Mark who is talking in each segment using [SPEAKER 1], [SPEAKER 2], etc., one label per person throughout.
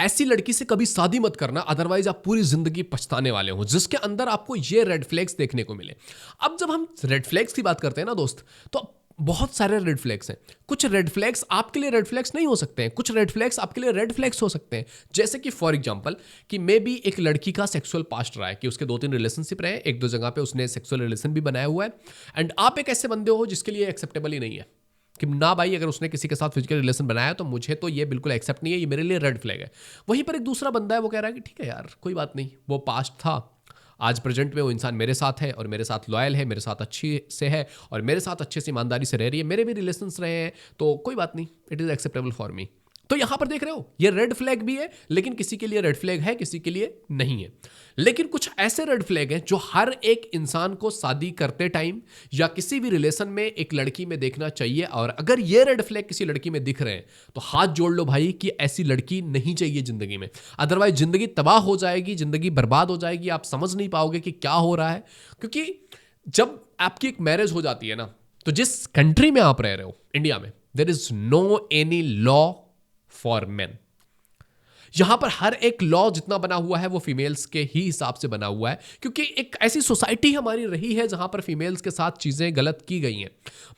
[SPEAKER 1] ऐसी लड़की से कभी शादी मत करना, अदरवाइज आप पूरी जिंदगी पछताने वाले हो, जिसके अंदर आपको ये रेड फ्लैग्स देखने को मिले। अब जब हम रेड फ्लैग्स की बात करते हैं ना दोस्त, तो बहुत सारे रेड फ्लैग्स हैं। कुछ रेड फ्लैग्स आपके लिए रेड फ्लैग्स नहीं हो सकते हैं, कुछ रेड फ्लैग्स आपके लिए रेड फ्लैग्स हो सकते हैं। जैसे कि फॉर एग्जांपल कि मे बी एक लड़की का सेक्सुअल पास्ट रहा है, कि उसके 2-3 रिलेशनशिप रहे, एक दो जगह पे उसने सेक्सुअल रिलेशन भी बनाया हुआ है, एंड आप एक ऐसे बंदे हो जिसके लिए एक्सेप्टेबल ही नहीं है कि ना भाई, अगर उसने किसी के साथ फिजिकल रिलेशन बनाया तो मुझे तो ये बिल्कुल एक्सेप्ट नहीं है, ये मेरे लिए रेड फ्लैग है। वहीं पर एक दूसरा बंदा है, वो कह रहा है कि ठीक है यार, कोई बात नहीं, वो पास्ट था, आज प्रेजेंट में वो इंसान मेरे साथ है और मेरे साथ लॉयल है, मेरे साथ अच्छी से है और मेरे साथ अच्छे से ईमानदारी से रह रही है, मेरे भी रिलेशंस रहे हैं, तो कोई बात नहीं, it is acceptable for me. तो यहां पर देख रहे हो, ये रेड फ्लैग भी है, लेकिन किसी के लिए रेड फ्लैग है, किसी के लिए नहीं है। लेकिन कुछ ऐसे रेड फ्लैग हैं जो हर एक इंसान को शादी करते टाइम या किसी भी रिलेशन में एक लड़की में देखना चाहिए। और अगर ये रेड फ्लैग किसी लड़की में दिख रहे हैं तो हाथ जोड़ लो भाई कि ऐसी लड़की नहीं चाहिए जिंदगी में, अदरवाइज जिंदगी तबाह हो जाएगी, जिंदगी बर्बाद हो जाएगी, आप समझ नहीं पाओगे कि क्या हो रहा है। क्योंकि जब आपकी एक मैरिज हो जाती है ना, तो जिस कंट्री में आप रह रहे हो, इंडिया में, there is no any law for men. यहां पर हर एक लॉ जितना बना हुआ है वो फीमेल्स के ही हिसाब से बना हुआ है, क्योंकि एक ऐसी सोसाइटी हमारी रही है जहां पर फीमेल्स के साथ चीजें गलत की गई हैं।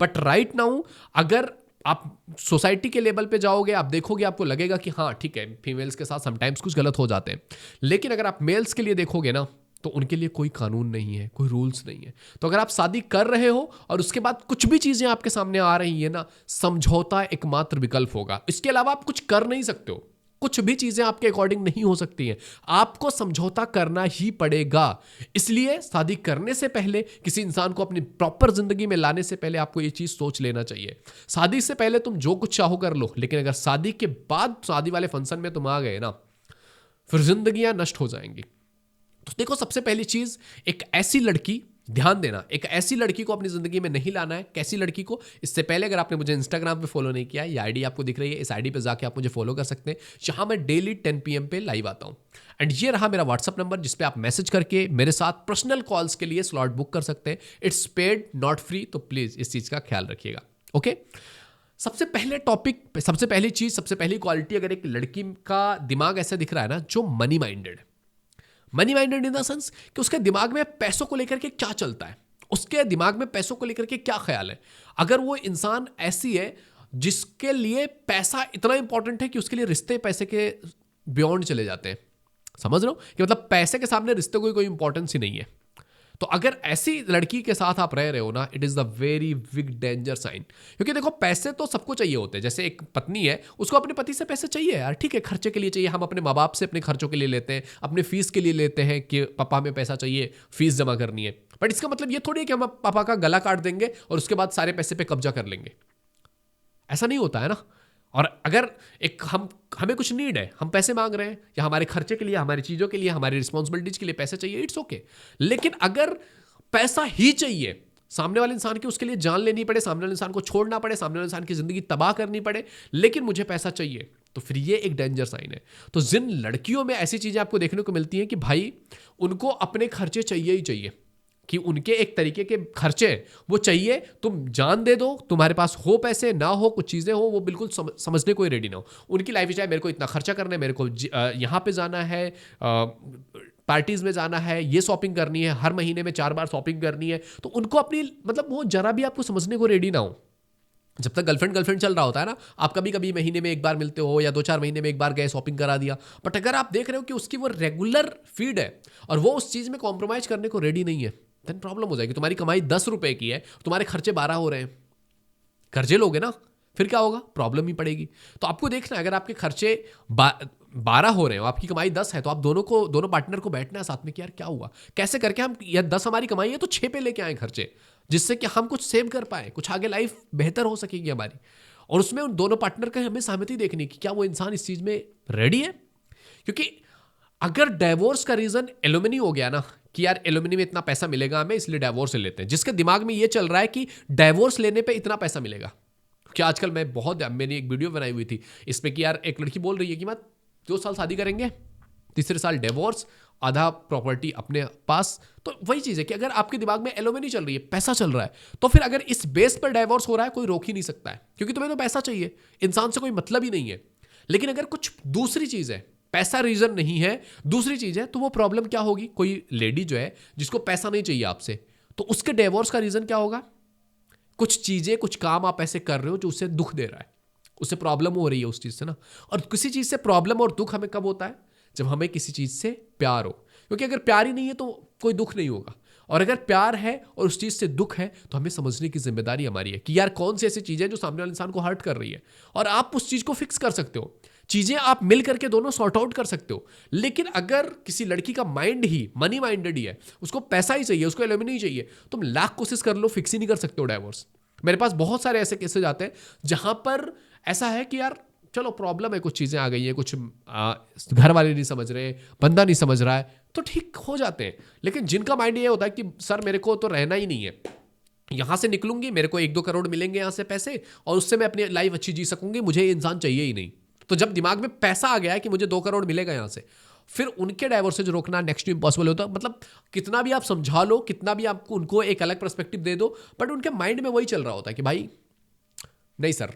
[SPEAKER 1] बट राइट नाउ अगर आप सोसाइटी के लेवल पे जाओगे, आप देखोगे, आपको लगेगा कि हाँ ठीक है, फीमेल्स के साथ समटाइम्स कुछ गलत हो जाते हैं। लेकिन अगर आप मेल्स के लिए देखोगे ना, तो उनके लिए कोई कानून नहीं है, कोई रूल्स नहीं है। तो अगर आप शादी कर रहे हो और उसके बाद कुछ भी चीजें आपके सामने आ रही है ना, समझौता एकमात्र विकल्प होगा। इसके अलावा आप कुछ कर नहीं सकते हो, कुछ भी चीजें आपके अकॉर्डिंग नहीं हो सकती हैं, आपको समझौता करना ही पड़ेगा। इसलिए शादी करने से पहले, किसी इंसान को अपनी प्रॉपर जिंदगी में लाने से पहले आपको ये चीज सोच लेना चाहिए। शादी से पहले तुम जो कुछ चाहो कर लो, लेकिन अगर शादी के बाद शादी वाले फंक्शन में तुम आ गए ना, फिर जिंदगियां नष्ट हो जाएंगी। तो देखो, सबसे पहली चीज, एक ऐसी लड़की, ध्यान देना, एक ऐसी लड़की को अपनी जिंदगी में नहीं लाना है। कैसी लड़की को? इससे पहले अगर आपने मुझे इंस्टाग्राम पे फॉलो नहीं किया, ये आईडी आपको दिख रही है, इस आईडी पे जाके आप मुझे फॉलो कर सकते हैं। जहां मैं डेली 10 PM पे लाइव आता हूं। एंड ये रहा मेरा व्हाट्सअप नंबर, जिसपे आप मैसेज करके मेरे साथ पर्सनल कॉल्स के लिए स्लॉट बुक कर सकते हैं। इट्स पेड नॉट फ्री, तो प्लीज इस चीज का ख्याल रखिएगा। ओके, सबसे पहले टॉपिक, सबसे पहली चीज, सबसे पहली क्वालिटी, अगर एक लड़की का दिमाग ऐसा दिख रहा है ना, जो money minded in the sense कि उसके दिमाग में पैसों को लेकर के क्या चलता है, उसके दिमाग में पैसों को लेकर के क्या ख्याल है। अगर वो इंसान ऐसी है जिसके लिए पैसा इतना इंपॉर्टेंट है कि उसके लिए रिश्ते पैसे के बियॉन्ड चले जाते हैं, समझ रहे हो कि मतलब पैसे के सामने रिश्ते को कोई इंपॉर्टेंस ही नहीं है, तो अगर ऐसी लड़की के साथ आप रह रहे हो ना, it is the very big danger sign. क्योंकि देखो, पैसे तो सबको चाहिए होते हैं। जैसे एक पत्नी है, उसको अपने पति से पैसे चाहिए यार, ठीक है, खर्चे के लिए चाहिए। हम अपने माँ बाप से अपने खर्चों के लिए लेते हैं, अपने फीस के लिए लेते हैं कि पापा हमें पैसा चाहिए, फीस जमा करनी है। बट इसका मतलब ये थोड़ी है कि हम पापा का गला काट देंगे और उसके बाद सारे पैसे पे कब्जा कर लेंगे। ऐसा नहीं होता है ना। और अगर एक हमें कुछ नीड है, हम पैसे मांग रहे हैं, या हमारे खर्चे के लिए, हमारी चीज़ों के लिए, हमारी रिस्पॉन्सिबिलिटीज के लिए पैसे चाहिए, इट्स ओके। लेकिन अगर पैसा ही चाहिए, सामने वाले इंसान की उसके लिए जान लेनी पड़े, सामने वाले इंसान को छोड़ना पड़े, सामने वाले इंसान की जिंदगी तबाह करनी पड़े, लेकिन मुझे पैसा चाहिए, तो फिर ये एक डेंजर साइन है। तो जिन लड़कियों में ऐसी चीज़ें आपको देखने को मिलती हैं कि भाई उनको अपने खर्चे चाहिए ही चाहिए, कि उनके एक तरीके के खर्चे वो चाहिए, तुम जान दे दो, तुम्हारे पास हो पैसे ना हो, कुछ चीज़ें हो, वो बिल्कुल समझने को ही रेडी ना हो। उनकी लाइफ चाहे मेरे को इतना खर्चा करना है, मेरे को यहाँ पे जाना है, पार्टीज में जाना है, ये शॉपिंग करनी है, हर महीने में 4 बार शॉपिंग करनी है, तो उनको अपनी मतलब वो जरा भी आपको समझने को रेडी ना हो। जब तक गर्लफ्रेंड चल रहा होता है ना, आप कभी कभी महीने में एक बार मिलते हो या 2-4 महीने में एक बार गए, शॉपिंग करा दिया। बट अगर आप देख रहे हो कि उसकी वो रेगुलर फीड है और वो उस चीज़ में कॉम्प्रोमाइज करने को रेडी नहीं है, देन प्रॉब्लम हो जाएगी। तुम्हारी कमाई 10 रुपए की है, तुम्हारे खर्चे 12 हो रहे हैं, कर्जे लोगे ना, फिर क्या होगा, प्रॉब्लम ही पड़ेगी। तो आपको देखना है, अगर आपके खर्चे 12 हो रहे हो, आपकी कमाई 10 है, तो आप दोनों पार्टनर को बैठना है साथ में कि यार क्या हुआ, कैसे करके हम, या 10 हमारी कमाई है तो 6 पे लेके आए खर्चे, जिससे कि हम कुछ सेव कर पाए, कुछ आगे लाइफ बेहतर हो सकेगी हमारी। और उसमें उन दोनों पार्टनर का हमें सहमति देखनी कि क्या वो इंसान इस चीज़ में रेडी है। क्योंकि अगर डाइवोर्स का रीज़न एलुमनी हो गया ना, कि यार एलुमनी में इतना पैसा मिलेगा हमें, इसलिए डाइवोर्स ले लेते हैं, जिसके दिमाग में ये चल रहा है कि डाइवोर्स लेने पे इतना पैसा मिलेगा। क्या आजकल मैंने एक वीडियो बनाई हुई थी इसमें कि यार एक लड़की बोल रही है कि मैं 2 साल शादी करेंगे, तीसरे साल डिवोर्स, आधा प्रॉपर्टी अपने पास। तो वही चीज़ है कि अगर आपके दिमाग में एलोमेनी चल रही है, पैसा चल रहा है, तो फिर अगर इस बेस पर डाइवोर्स हो रहा है, कोई रोक ही नहीं सकता है, क्योंकि तुम्हें तो पैसा चाहिए, इंसान से कोई मतलब ही नहीं है। लेकिन अगर कुछ दूसरी चीज़ है, पैसा रीजन नहीं है, दूसरी चीज है, तो वो प्रॉब्लम क्या होगी? कोई लेडी जो है जिसको पैसा नहीं चाहिए आपसे, तो उसके डिवोर्स का रीजन क्या होगा? कुछ चीजें, कुछ काम आप ऐसे कर रहे हो जो उसे दुख दे रहा है, उसे प्रॉब्लम हो रही है उस चीज से ना। और किसी चीज से प्रॉब्लम और दुख हमें कब होता है? जब हमें किसी चीज से प्यार हो, क्योंकि अगर प्यार ही नहीं है तो कोई दुख नहीं होगा। और अगर प्यार है और उस चीज से दुख है, तो हमें समझने की जिम्मेदारी हमारी है कि यार कौन सी ऐसी चीज है जो सामने वाले इंसान को हर्ट कर रही है, और आप उस चीज को फिक्स कर सकते हो। चीजें आप मिल करके दोनों सॉर्ट आउट कर सकते हो। लेकिन अगर किसी लड़की का माइंड ही मनी माइंडेड ही है, उसको पैसा ही चाहिए, उसको एल्यूमिनी ही चाहिए, तुम लाख कोशिश कर लो, फिक्स ही नहीं कर सकते हो डाइवोर्स। मेरे पास बहुत सारे ऐसे केसेज आते हैं जहां पर ऐसा है कि यार चलो प्रॉब्लम है, कुछ चीज़ें आ गई हैं, कुछ घर वाले नहीं समझ रहे, बंदा नहीं समझ रहा है, तो ठीक हो जाते हैं। लेकिन जिनका माइंड ये होता है कि सर मेरे को तो रहना ही नहीं है, यहाँ से निकलूंगी, मेरे को 1-2 करोड़ मिलेंगे यहाँ से पैसे, और उससे मैं अपनी लाइफ अच्छी जी सकूंगी, मुझे ये इंसान चाहिए ही नहीं। तो जब दिमाग में पैसा आ गया है कि मुझे 2 करोड़ मिलेगा यहाँ से, फिर उनके डाइवोर्सेज रोकना नेक्स्ट टू इम्पॉसिबल होता है। मतलब कितना भी आप समझा लो, कितना भी आपको उनको एक अलग पर्सपेक्टिव दे दो, बट उनके माइंड में वही चल रहा होता है कि भाई नहीं सर,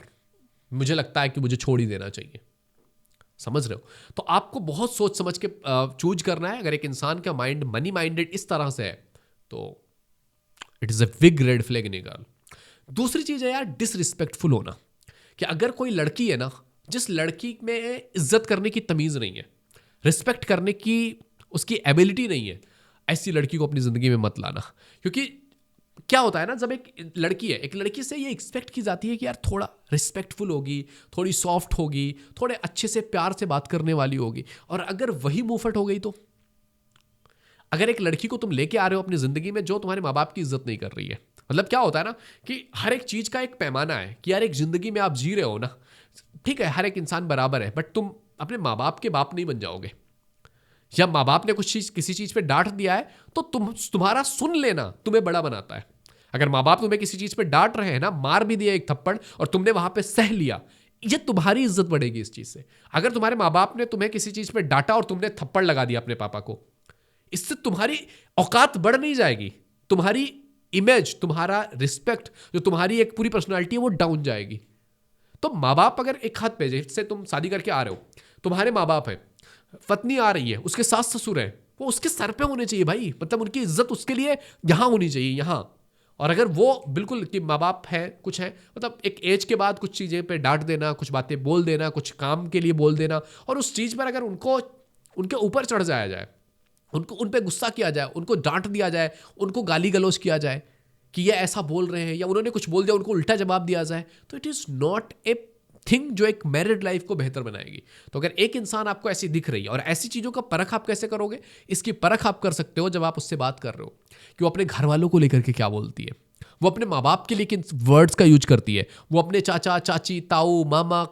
[SPEAKER 1] मुझे लगता है कि मुझे छोड़ ही देना चाहिए। समझ रहे हो? तो आपको बहुत सोच समझ के चूज करना है। अगर एक इंसान का माइंड मनी माइंडेड इस तरह से है, तो it is a big red flag निकाल। दूसरी चीज है यार डिसरिस्पेक्टफुल होना, कि अगर कोई लड़की है ना, जिस लड़की में इज्जत करने की तमीज नहीं है, रिस्पेक्ट करने की उसकी एबिलिटी नहीं है, ऐसी लड़की को अपनी जिंदगी में मत लाना। क्योंकि क्या होता है ना, जब एक लड़की है, एक लड़की से ये एक्सपेक्ट की जाती है कि यार थोड़ा रिस्पेक्टफुल होगी, थोड़ी सॉफ्ट होगी, थोड़े अच्छे से प्यार से बात करने वाली होगी, और अगर वही मुंहफट हो गई तो? अगर एक लड़की को तुम लेके आ रहे हो अपनी जिंदगी में जो तुम्हारे माँ बाप की इज्जत नहीं कर रही है, मतलब क्या होता है ना कि हर एक चीज का एक पैमाना है कि यार एक जिंदगी में आप जी रहे हो ना, ठीक है हर एक इंसान बराबर है, बट तुम अपने माँ बाप के बाप नहीं बन जाओगे। या माँ बाप ने कुछ चीज किसी चीज पे डांट दिया है, तो तुम्हारा सुन लेना तुम्हें बड़ा बनाता है। अगर माँ बाप तुम्हें किसी चीज पे डांट रहे हैं ना, मार भी दिया एक थप्पड़, और तुमने वहां पे सह लिया, ये तुम्हारी इज्जत बढ़ेगी इस चीज से। अगर तुम्हारे माँ बाप ने तुम्हें किसी चीज पे डांटा और तुमने थप्पड़ लगा दिया अपने पापा को, इससे तुम्हारी औकात बढ़ नहीं जाएगी, तुम्हारी इमेज, तुम्हारा रिस्पेक्ट, जो तुम्हारी एक पूरी पर्सनालिटी है, वो डाउन जाएगी। तो माँ बाप अगर एक हाथ पे, जैसे तुम शादी करके आ रहे हो, तुम्हारे माँ बाप है, पत्नी आ रही है, उसके सास ससुर है, वो उसके सर पे होने चाहिए भाई। मतलब उनकी इज्जत उसके लिए यहां होनी चाहिए, यहां। और अगर वो बिल्कुल कि माँ बाप है, कुछ है, मतलब एक एज के बाद कुछ चीज़ें पे डांट देना, कुछ बातें बोल देना, कुछ काम के लिए बोल देना, और उस चीज़ पर अगर उनको उनके ऊपर चढ़ जाया जाए, उनको उन पर गुस्सा किया जाए, उनको डांट दिया जाए, उनको गाली गलौज किया जाए कि ये ऐसा बोल रहे हैं, या उन्होंने कुछ बोल दिया उनको उल्टा जवाब दिया जाए, तो it is not a thing जो एक मैरिड लाइफ को बेहतर बनाएगी। तो अगर एक इंसान आपको ऐसी दिख रही है, और ऐसी चीज़ों का परख आप कैसे करोगे? इसकी परख आप कर सकते हो जब आप उससे बात कर रहे हो कि वो अपने घर वालों को लेकर के क्या बोलती है, वो अपने माँ बाप के लिए किन वर्ड्स का यूज करती है, वो अपने चाचा चाची ताऊ मामा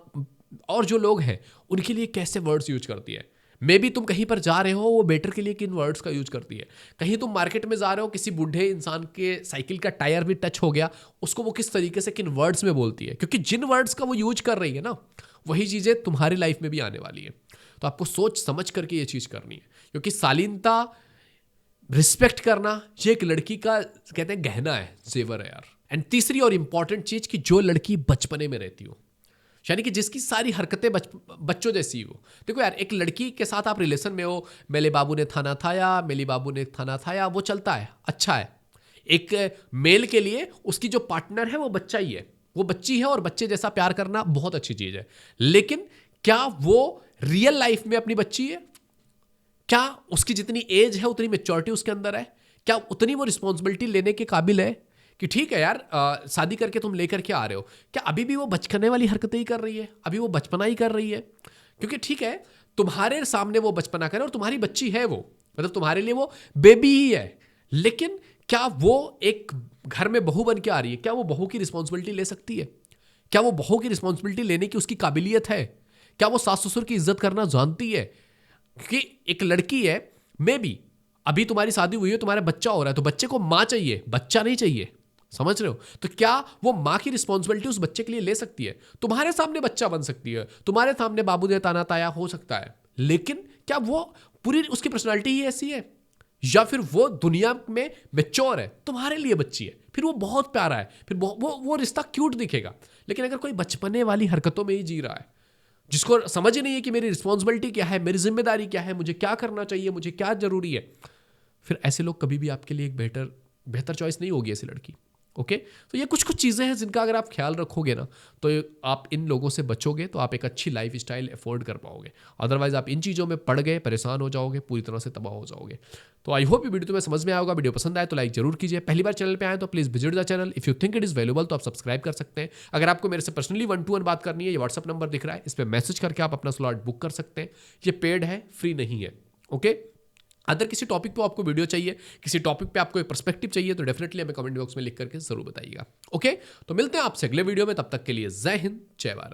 [SPEAKER 1] और जो लोग हैं उनके लिए कैसे वर्ड्स यूज करती है। मे बी तुम कहीं पर जा रहे हो, वो बेटर के लिए किन वर्ड्स का यूज करती है। कहीं तुम मार्केट में जा रहे हो, किसी बूढ़े इंसान के साइकिल का टायर भी टच हो गया, उसको वो किस तरीके से किन वर्ड्स में बोलती है, क्योंकि जिन वर्ड्स का वो यूज कर रही है ना, वही चीज़ें तुम्हारी लाइफ में भी आने वाली है। तो आपको सोच समझ करके ये चीज़ करनी है, क्योंकि शालीनता, रिस्पेक्ट करना, ये एक लड़की का कहते हैं गहना है, जेवर है यार। एंड तीसरी और इंपॉर्टेंट चीज़ कि जो लड़की बचपने में रहती हो, यानी कि जिसकी सारी हरकतें बच्चों जैसी हो। देखो यार, एक लड़की के साथ आप रिलेशन में हो, मेले बाबू ने थाना थाया, मेली बाबू ने थाना थाया, वो चलता है, अच्छा है। एक मेल के लिए उसकी जो पार्टनर है वो बच्चा ही है, वो बच्ची है, और बच्चे जैसा प्यार करना बहुत अच्छी चीज़ है। लेकिन क्या वो रियल लाइफ में अपनी बच्ची है? क्या उसकी जितनी एज है उतनी मेच्योरिटी उसके अंदर है? क्या उतनी वो रिस्पॉन्सिबिलिटी लेने के काबिल है कि ठीक है यार शादी करके तुम लेकर के आ रहे हो, क्या अभी भी वो बचपने वाली हरकतें ही कर रही है, अभी वो बचपना ही कर रही है? क्योंकि ठीक है तुम्हारे सामने वो बचपना करे और तुम्हारी बच्ची है वो, मतलब तुम्हारे लिए वो बेबी ही है, लेकिन क्या वो एक घर में बहू बन के आ रही है? क्या वो बहू की रिस्पॉन्सिबिलिटी ले सकती है? क्या वो बहू की रिस्पॉन्सिबिलिटी लेने की उसकी काबिलियत है? क्या वो सास ससुर की इज्जत करना जानती है? क्योंकि एक लड़की है, मे बी अभी तुम्हारी शादी हुई है, तुम्हारा बच्चा हो रहा है, तो बच्चे को माँ चाहिए, बच्चा नहीं चाहिए। समझ रहे हो? तो क्या वो माँ की रिस्पॉन्सिबिलिटी उस बच्चे के लिए ले सकती है? तुम्हारे सामने बच्चा बन सकती है, तुम्हारे सामने बाबू ने ताना ताया हो सकता है, लेकिन क्या वो पूरी उसकी पर्सनालिटी ही ऐसी है? या फिर वो दुनिया में मैच्योर है, तुम्हारे लिए बच्ची है, फिर वो बहुत प्यारा है, फिर वो रिश्ता क्यूट दिखेगा। लेकिन अगर कोई बचपने वाली हरकतों में ही जी रहा है, जिसको समझ ही नहीं है कि मेरी रिस्पॉन्सिबिलिटी क्या है, मेरी जिम्मेदारी क्या है, मुझे क्या करना चाहिए, मुझे क्या जरूरी है, फिर ऐसे लोग कभी भी आपके लिए एक बेहतर चॉइस नहीं होगी ऐसी लड़की। ओके, तो ये कुछ कुछ चीज़ें हैं जिनका अगर आप ख्याल रखोगे ना, तो आप इन लोगों से बचोगे, तो आप एक अच्छी लाइफ स्टाइल अफोर्ड कर पाओगे। अदरवाइज आप इन चीज़ों में पड़ गए, परेशान हो जाओगे, पूरी तरह से तबाह हो जाओगे। तो आई होप ये वीडियो तुम्हें समझ में आएगा। वीडियो पसंद आए तो लाइक जरूर कीजिए। पहली बार चैनल पे आए तो please visit the channel. If you think it is valuable तो आप सब्सक्राइब कर सकते हैं। अगर आपको मेरे से पर्सनली 1-to-1 बात करनी है, ये व्हाट्सअप नंबर दिख रहा है, इस पर मैसेज करके आप अपना स्लॉट बुक कर सकते हैं। ये पेड है, फ्री नहीं है। ओके, अगर किसी टॉपिक पे आपको वीडियो चाहिए, किसी टॉपिक पे आपको एक पर्सपेक्टिव चाहिए, तो डेफिनेटली हमें कमेंट बॉक्स में लिख करके जरूर बताइएगा। ओके, तो मिलते हैं आपसे अगले वीडियो में, तब तक के लिए जय हिंद, जय भारत।